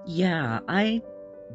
Yeah, I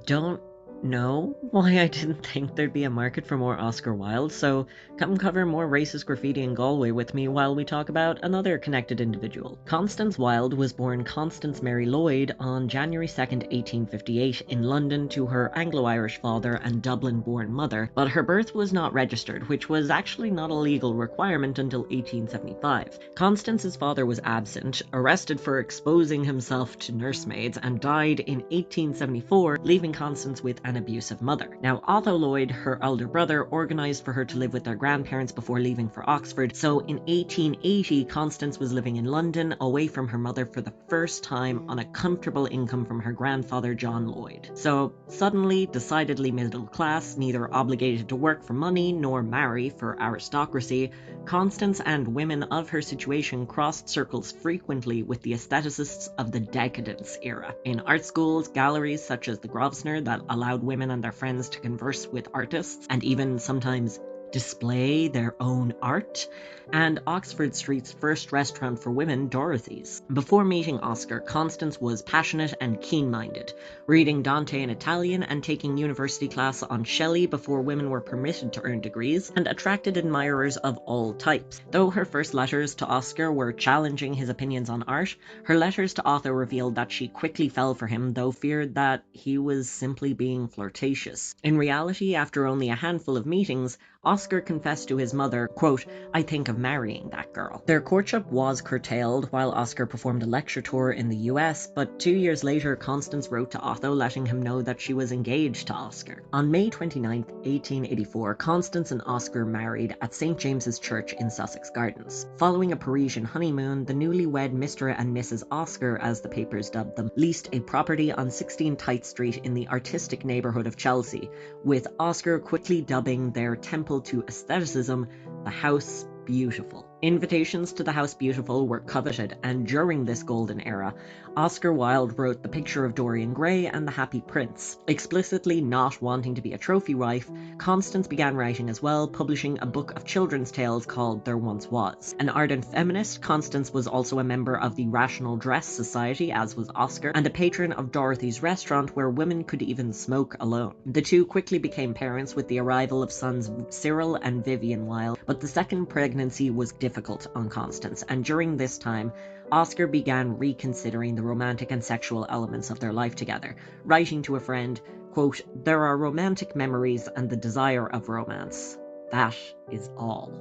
don't know why I didn't think there'd be a market for more Oscar Wilde, so come cover more racist graffiti in Galway with me while we talk about another connected individual. Constance Wilde was born Constance Mary Lloyd on January 2nd, 1858 in London to her Anglo-Irish father and Dublin-born mother, but her birth was not registered, which was actually not a legal requirement until 1875. Constance's father was absent, arrested for exposing himself to nursemaids, and died in 1874, leaving Constance with an abusive mother. Now, Otto Lloyd, her elder brother, organised for her to live with their grandparents before leaving for Oxford, so in 1880, Constance was living in London, away from her mother for the first time on a comfortable income from her grandfather, John Lloyd. So, suddenly, decidedly middle class, neither obligated to work for money nor marry for aristocracy, Constance and women of her situation crossed circles frequently with the aestheticists of the Decadence era. In art schools, galleries such as the Grosvenor that allowed women and their friends to converse with artists and even sometimes display their own art, and Oxford Street's first restaurant for women, Dorothy's. Before meeting Oscar, Constance was passionate and keen-minded, reading Dante in Italian and taking university class on Shelley before women were permitted to earn degrees, and attracted admirers of all types. Though her first letters to Oscar were challenging his opinions on art, her letters to Otho revealed that she quickly fell for him, though feared that he was simply being flirtatious. In reality, after only a handful of meetings, Oscar confessed to his mother, quote, "I think of marrying that girl." Their courtship was curtailed while Oscar performed a lecture tour in the US, but 2 years later, Constance wrote to Otho letting him know that she was engaged to Oscar. On May 29th, 1884, Constance and Oscar married at St. James's Church in Sussex Gardens. Following a Parisian honeymoon, the newlywed Mr. and Mrs. Oscar, as the papers dubbed them, leased a property on 16 Tite Street in the artistic neighbourhood of Chelsea, with Oscar quickly dubbing their temple to aestheticism the House Beautiful. Invitations to the House Beautiful were coveted, and during this golden era, Oscar Wilde wrote The Picture of Dorian Gray and The Happy Prince. Explicitly not wanting to be a trophy wife, Constance began writing as well, publishing a book of children's tales called There Once Was. An ardent feminist, Constance was also a member of the Rational Dress Society, as was Oscar, and a patron of Dorothy's restaurant where women could even smoke alone. The two quickly became parents with the arrival of sons Cyril and Vivian Wilde, but the second pregnancy was difficult on Constance, and during this time, Oscar began reconsidering the romantic and sexual elements of their life together, writing to a friend, quote, "There are romantic memories and the desire of romance. That is all."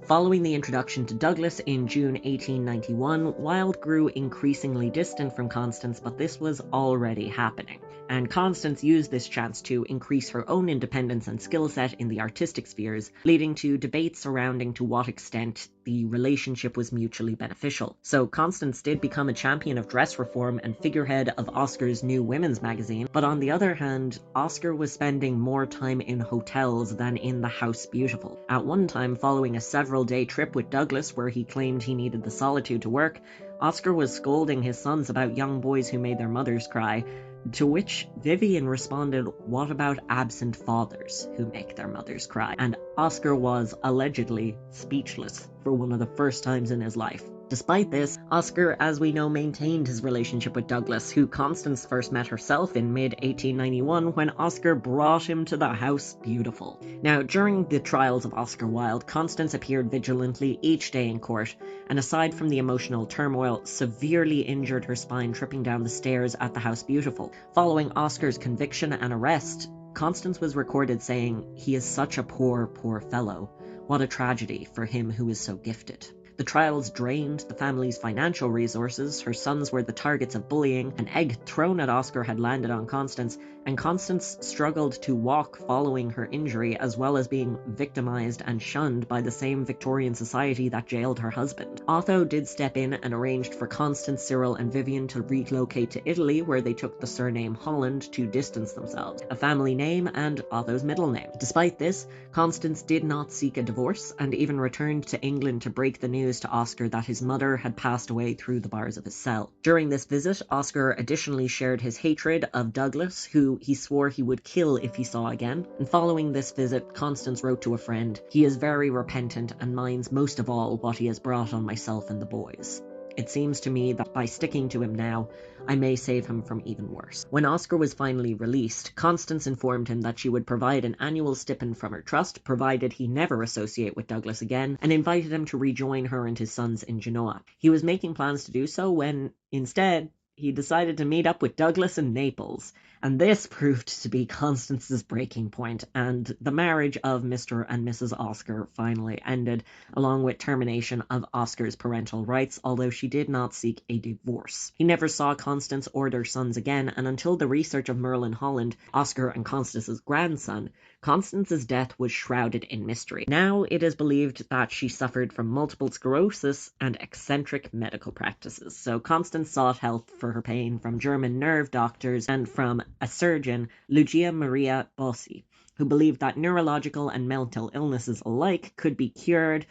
Following the introduction to Douglas in June 1891, Wilde grew increasingly distant from Constance, but this was already happening. And Constance used this chance to increase her own independence and skill set in the artistic spheres, leading to debates surrounding to what extent the relationship was mutually beneficial. So Constance did become a champion of dress reform and figurehead of Oscar's new women's magazine, but on the other hand, Oscar was spending more time in hotels than in the House Beautiful. At one time, following a several-day trip with Douglas where he claimed he needed the solitude to work, Oscar was scolding his sons about young boys who made their mothers cry, to which Vivian responded, "What about absent fathers who make their mothers cry?" And Oscar was allegedly speechless for one of the first times in his life. Despite this, Oscar, as we know, maintained his relationship with Douglas, who Constance first met herself in mid-1891 when Oscar brought him to the House Beautiful. Now, during the trials of Oscar Wilde, Constance appeared vigilantly each day in court, and aside from the emotional turmoil, severely injured her spine tripping down the stairs at the House Beautiful. Following Oscar's conviction and arrest, Constance was recorded saying, "He is such a poor, poor fellow. What a tragedy for him who is so gifted." The trials drained the family's financial resources, her sons were the targets of bullying, an egg thrown at Oscar had landed on Constance, and Constance struggled to walk following her injury, as well as being victimized and shunned by the same Victorian society that jailed her husband. Otho did step in and arranged for Constance, Cyril and Vivian to relocate to Italy, where they took the surname Holland to distance themselves, a family name and Otho's middle name. Despite this, Constance did not seek a divorce and even returned to England to break the news to Oscar that his mother had passed away through the bars of his cell. During this visit, Oscar additionally shared his hatred of Douglas, who he swore he would kill if he saw again. And following this visit, Constance wrote to a friend, "He is very repentant and minds most of all what he has brought on myself and the boys." It seems to me that by sticking to him now, I may save him from even worse. When Oscar was finally released, Constance informed him that she would provide an annual stipend from her trust, provided he never associate with Douglas again, and invited him to rejoin her and his sons in Genoa. He was making plans to do so when, instead, he decided to meet up with Douglas in Naples, and this proved to be Constance's breaking point, and the marriage of Mr. and Mrs. Oscar finally ended, along with termination of Oscar's parental rights, although she did not seek a divorce. He never saw Constance or their sons again, and until the research of Merlin Holland, Oscar and Constance's grandson, Constance's death was shrouded in mystery. Now it is believed that she suffered from multiple sclerosis and eccentric medical practices. So Constance sought help for her pain from German nerve doctors and from a surgeon, Lucia Maria Bossi, who believed that neurological and mental illnesses alike could be cured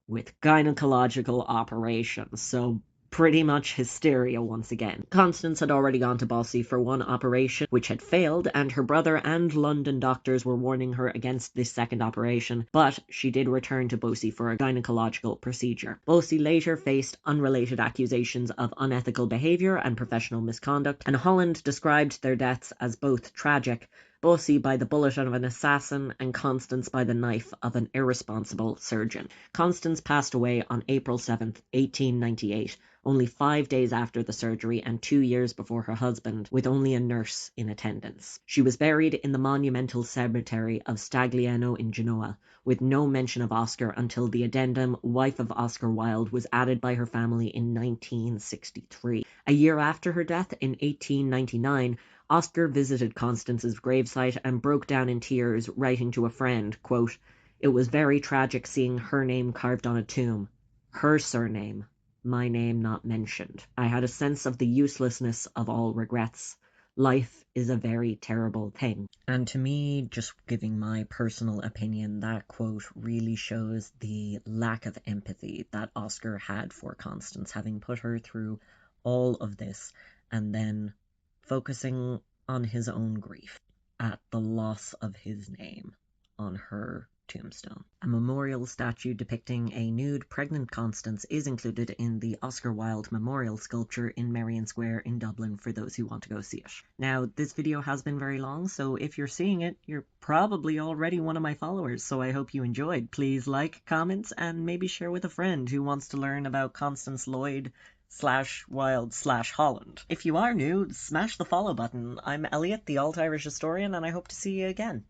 with gynecological operations. So pretty much hysteria once again. Constance had already gone to Bossi for one operation, which had failed, and her brother and London doctors were warning her against this second operation, but she did return to Bossi for a gynecological procedure. Bossi later faced unrelated accusations of unethical behaviour and professional misconduct, and Holland described their deaths as both tragic, Bossi by the bullet of an assassin and Constance by the knife of an irresponsible surgeon. Constance passed away on April 7th, 1898, only 5 days after the surgery and 2 years before her husband, with only a nurse in attendance. She was buried in the monumental cemetery of Stagliano in Genoa, with no mention of Oscar until the addendum "Wife of Oscar Wilde" was added by her family in 1963. A year after her death, in 1899, Oscar visited Constance's gravesite and broke down in tears, writing to a friend, quote, "It was very tragic seeing her name carved on a tomb. Her surname. My name not mentioned. I had a sense of the uselessness of all regrets. Life is a very terrible thing." And to me, just giving my personal opinion, that quote really shows the lack of empathy that Oscar had for Constance, having put her through all of this and then focusing on his own grief at the loss of his name on her tombstone. A memorial statue depicting a nude pregnant Constance is included in the Oscar Wilde memorial sculpture in Merrion Square in Dublin for those who want to go see it. Now, this video has been very long, so if you're seeing it, you're probably already one of my followers, so I hope you enjoyed. Please like, comment, and maybe share with a friend who wants to learn about Constance Lloyd /Wilde/Holland. If you are new, smash the follow button. I'm Elliot, the Alt-Irish historian, and I hope to see you again.